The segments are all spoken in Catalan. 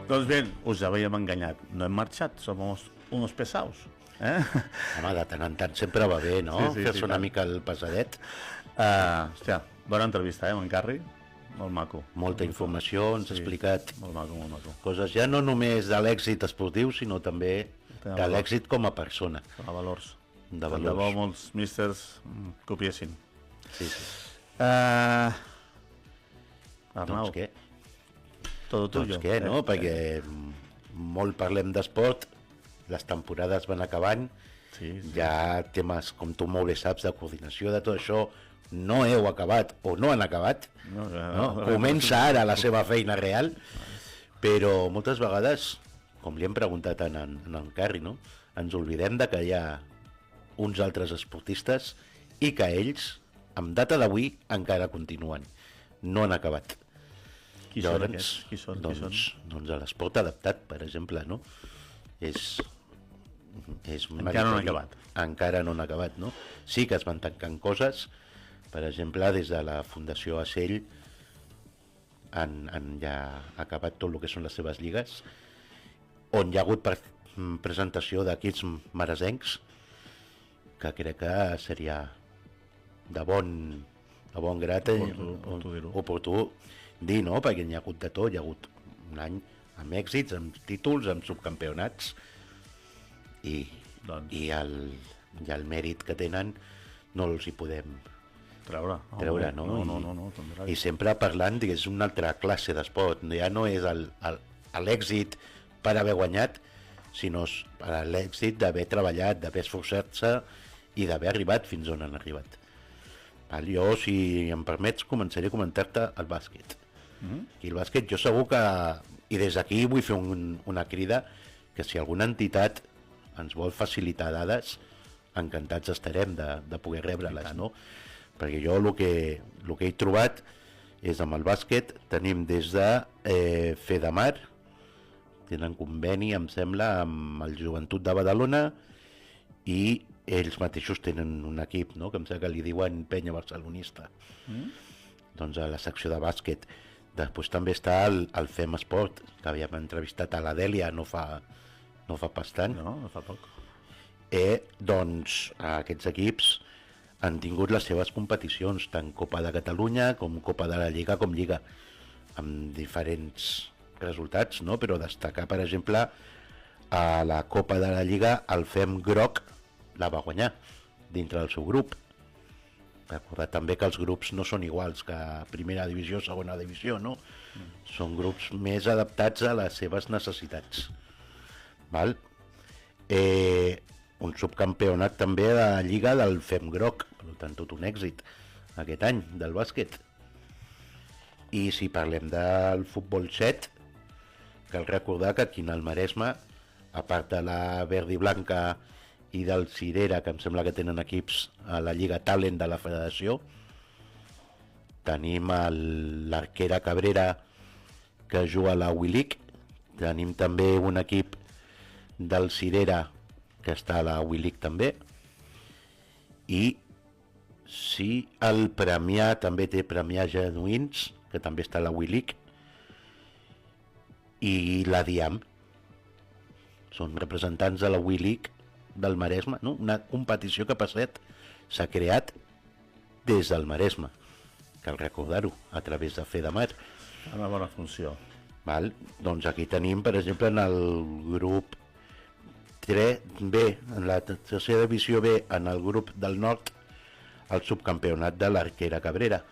Doncs bé, us havíem enganyat. No hem marxat, som unos pesaos. Home, de tant en tant sempre va bé, no? Fer-se una mica el pesadet. Hòstia, bona entrevista, amb en Carri. Molt maco. Molta informació, ens ha explicat molt maco. Coses ja no només de l'èxit esportiu, sinó també de l'èxit com a persona. De valors. De valors. De bo molts místers copiessin. Sí. Arnau. Doncs què? Tot tuyo. Doncs què, no? Perquè molt parlem d'esport, les temporades van acabant, hi ha temes, com tu molt bé saps, de coordinació, de tot això, no heu acabat o no han acabat, comença ara la seva feina real, però moltes vegades, com li hem preguntat en en Carri, no? Ens oblidem de que hi ha uns altres esportistes i que ells, amb data d'avui, encara continuen, no han acabat. Qui són aquests? Qui són? Doncs a l'esport adaptat, per exemple, no? Encara no han acabat. Encara no han acabat, no? Sí que es van tancant coses, per exemple, des de la Fundació Acell han ja acabat tot el que són les seves lligues, on hi ha hagut presentació d'equips maresencs, que crec que seria de bon grat, oportú dir, no? Perquè n'hi ha hagut de tot, hi ha hagut un any amb èxits, amb títols, amb subcampionats, i el mèrit que tenen no els hi podem treure, no? No. I sempre parlant, digués, una altra classe d'esport, ja no és l'èxit per haver guanyat, sinó l'èxit d'haver treballat, d'haver esforçat-se i d'haver arribat fins on han arribat. Jo, si em permets, començaré a comentar-te el bàsquet. I el bàsquet, jo segur que, i des d'aquí vull fer una crida, que si alguna entitat ens vol facilitar dades, encantats estarem de poder rebre-les, no? Perquè jo el que he trobat és amb el bàsquet, tenim des de Fedamar, tenen conveni, em sembla, amb el Joventut de Badalona, i ells mateixos tenen un equip, no? Que em sembla que li diuen Penya Barcelonista. Doncs a la secció de bàsquet. Després també està el FEM Esport, que havíem entrevistat a la Dèlia no fa pas tant. No fa poc. Doncs aquests equips han tingut les seves competicions, tant Copa de Catalunya com Copa de la Lliga com Lliga, amb diferents resultats, no? Però destacar, per exemple, a la Copa de la Lliga el FEM Groc la va guanyar dintre del seu grup. Recordar també que els grups no són iguals que primera divisió, segona divisió, no? Són grups més adaptats a les seves necessitats. Val? Un subcampionat també de la Lliga del FEM Groc, per tant tot un èxit aquest any del bàsquet. I si parlem del futbol 7, cal recordar que aquí al Maresme, a part de la Verdi Blanca i del Cirera, que em sembla que tenen equips a la Lliga Talent de la Federació, tenim l'Arquera Cabrera, que juga a la WILIC, tenim també un equip del Cirera que està a la WILIC també, i sí, el Premià també té Premià Genuïns, que també està a la WILIC, i la Diam són representants de la WILIC del Maresme, no? Una competició que per cert s'ha creat des del Maresme, cal recordar-ho, a través de Fedamar. Una bona funció. Val? Doncs aquí tenim, per exemple, en el grup 3B, en la tercera divisió B, en el grup del nord, el subcampionat de l'Arquera Cabrera.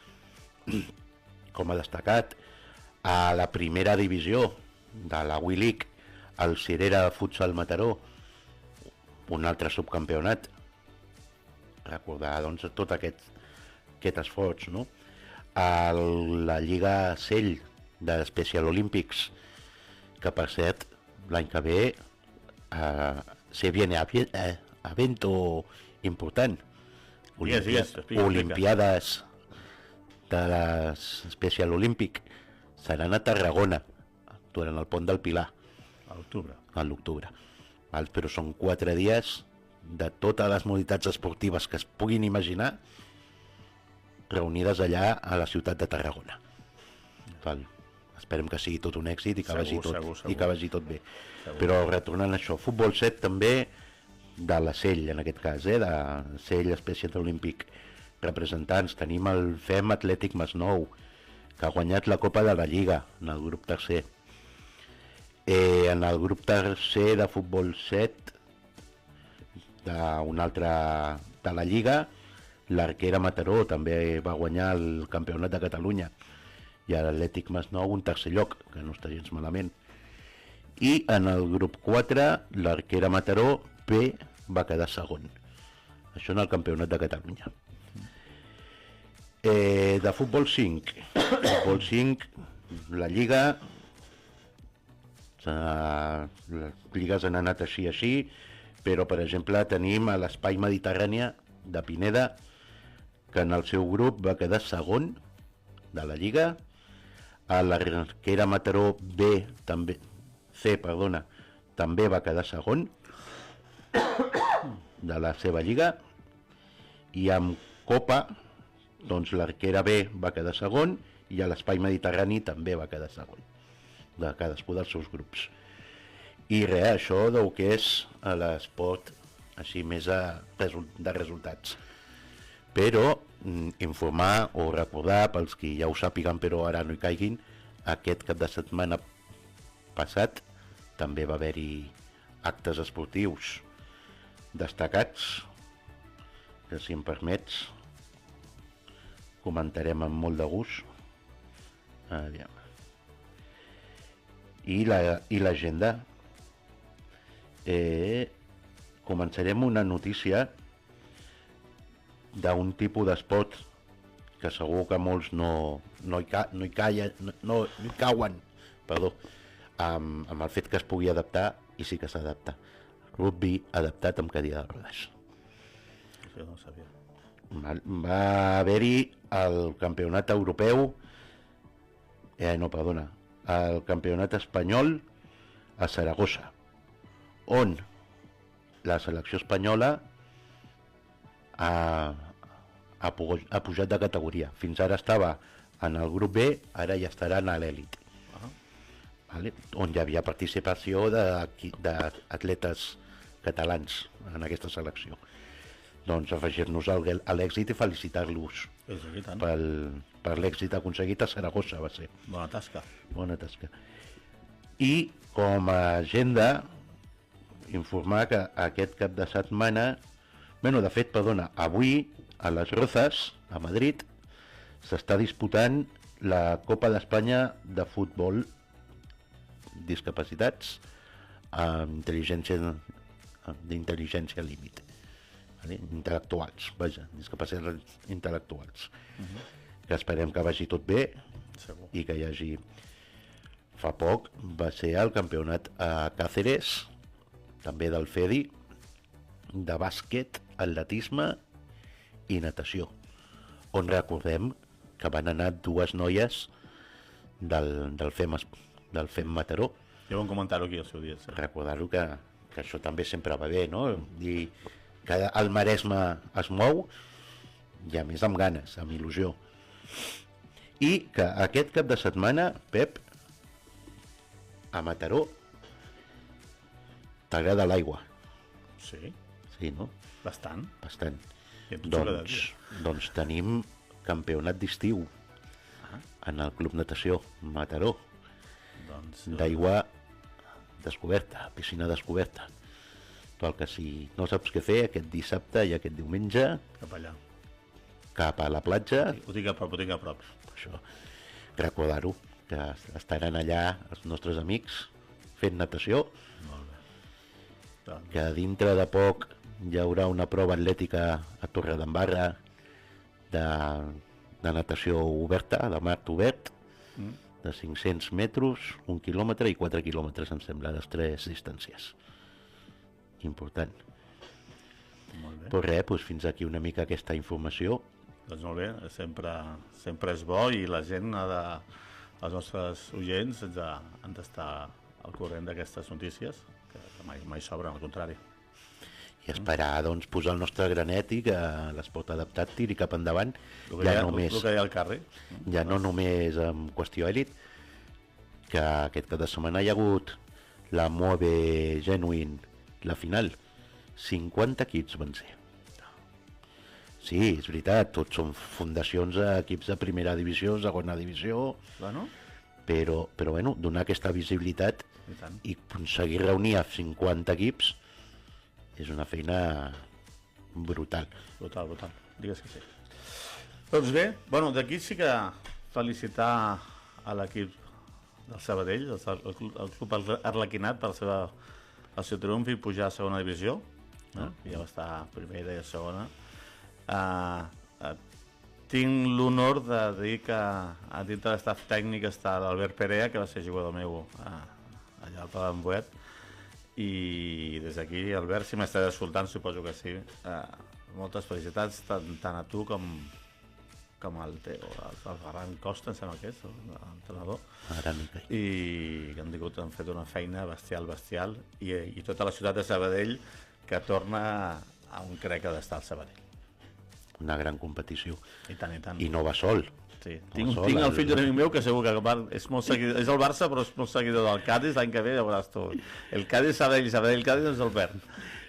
Com ha destacat, a la primera divisió de la WILIC, el Cirera Futsal Mataró, un altre subcampionat. Recordar, doncs, tot aquest esforç, no? A la Lliga Cell de Special Olympics, que per cert, l'any que ve se viene evento important. Olimpiades de les Special Olympic seran a Tarragona durant el pont del Pilar a l'octubre. Però són 4 dies de totes les modalitats esportives que es puguin imaginar reunides allà a la ciutat de Tarragona. esperem que sigui tot un èxit i que, Segur. i que vagi tot bé. Segur. Però retornant a això, futbol 7 també de la Sell, en aquest cas, de Sell Special Olímpic. Representants, tenim el FEM Atlètic Masnou, que ha guanyat la Copa de la Lliga en el grup tercer. En el grup tercer de futbol 7 d'un altre de la Lliga, l'Arquera Mataró també va guanyar el Campionat de Catalunya i l'Atlètic Masnou un tercer lloc, que no està gens malament. I en el grup 4 l'Arquera Mataró B va quedar segon, això en el Campionat de Catalunya. De futbol 5, la Lliga, les lligues han anat així, però per exemple tenim a l'Espai Mediterrània de Pineda, que en el seu grup va quedar segon de la Lliga, a l'Arquera Mataró B, també va quedar segon de la seva Lliga, i amb Copa, doncs l'Arquera B va quedar segon i a l'Espai Mediterrani també va quedar segon, de cadascú dels seus grups. I res, això del que és l'esport així més de resultats. Però informar o recordar, pels que ja ho sàpiguen però ara no hi caiguin, aquest cap de setmana passat també va haver-hi actes esportius destacats, que si em permets comentarem amb molt de gust. Aviam. I l'agenda. Començarem una notícia d'un tipus d'esport que segur que molts no hi cauen amb el fet que es pugui adaptar, i sí que s'adapta. Rugby adaptat amb cadira de rodes. Jo no ho sabia. Va haver-hi el campionat europeu, el campionat espanyol a Saragossa, on la selecció espanyola ha pujat de categoria. Fins ara estava en el grup B, ara ja estarà a l'èlit. Vale? On hi havia participació d'atletes catalans en aquesta selecció. Doncs afegir-nos a l'èxit i felicitar-los per l'èxit aconseguit a Saragossa, va ser. Bona tasca. Bona tasca. I com a agenda, informar que aquest cap de setmana, avui a les Rozas, a Madrid, s'està disputant la Copa d'Espanya de futbol discapacitats amb d'intel·ligència límit, intel·lectuals, discapacitats intel·lectuals, que esperem que vagi tot bé. Segur. I que hi hagi... Fa poc va ser el campionat a Càceres, també del FEDI, de bàsquet, atletisme i natació, on recordem que van anar dues noies del FEM Mataró. Ja vam comentar-ho aquí al seu dia. Sí. Recordar-ho que això també sempre va bé, no? Dir que el Maresme es mou, i a més amb ganes, amb il·lusió. I que aquest cap de setmana, Pep, a Mataró t'agrada l'aigua. Sí. Sí, no? Bastant. Bastant. Doncs tenim campionat d'estiu en el Club Natació Mataró, d'aigua descoberta, piscina descoberta. El que si no saps què fer aquest dissabte i aquest diumenge, cap allà, cap a la platja. Ho tinc a prop. Això, recordar-ho, que estaran allà els nostres amics fent natació. Molt bé. Doncs... Que dintre de poc hi haurà una prova atlètica a Torredembarra de natació oberta, de mar obert, de 500 metres, 1 quilòmetre i 4 quilòmetres, em sembla, les tres distàncies. Important. Molt bé. Però res, doncs fins aquí una mica aquesta informació. Doncs molt bé, sempre és bo, i la gent els nostres oients han d'estar al corrent d'aquestes notícies, que mai sobren, al contrari. I esperar, doncs, posar el nostre granet i que l'esport adaptat tiri cap endavant, El que hi ha al carrer. Ja no només en qüestió èlit, que aquest cap de setmana hi ha hagut la Move Genuine, la final. 50 equips van ser. Sí, és veritat, tots són fundacions d'equips de primera divisió, segona divisió, Bueno, però bueno, donar aquesta visibilitat i tant. i aconseguir reunir a 50 equips és una feina brutal. Brutal. Digues que sí. Doncs bé, bueno, d'aquí sí que felicitar a l'equip del Sabadell, el club Arlequinat, per el seu triomf i pujar a segona divisió. Ja va estar primera i segona. Tinc l'honor de dir que a dintre de l'estaf tècnic està l'Albert Perea, que va ser jugador meu allà al Palau Boet, i des d'aquí, Albert, si m'estàs escoltant, suposo que sí, moltes felicitats tant a tu com al Ferran Costa, em sembla que és l'entrenador, i que han fet una feina bestial, i tota la ciutat de Sabadell, que torna a on crec que ha d'estar el Sabadell. Una gran competició. I tant. I no va sol. Sí. Tinc el fill d'un amic meu que segur que és molt seguidor, és el Barça però és molt seguidor del Cádiz, l'any que ve ja veuràs tu. El Cádiz, Sabadell, Cádiz és el Bern.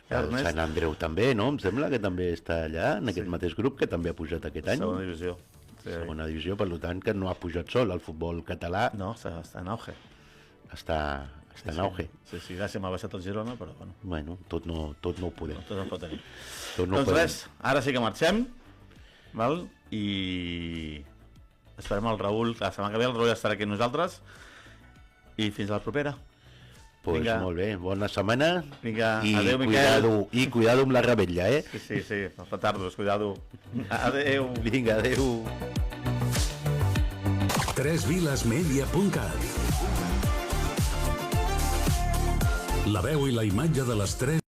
El Sant Andreu també, no? Em sembla que també està allà, en aquest mateix grup, que també ha pujat aquest any. Segona divisió. Segona divisió, per tant, que no ha pujat sol el futbol català. No, està en auge. Està en auge. Sí, gràcies m'ha baixat el Girona, però bueno. Bueno, tot no ho podem. Tot no pot tenir. Doncs res, ara sí que marxem, val? I esperem el Raül, la setmana que ve el Raül estarà aquí amb nosaltres, i fins a la propera. Doncs molt bé, bona setmana. Vinga, adéu, Miquel. I cuidado amb la rebella, eh? Sí, els petardos, cuidado. Adéu. Vinga, adéu. tresvilasmedia.cat. La veu i la imatge de les 3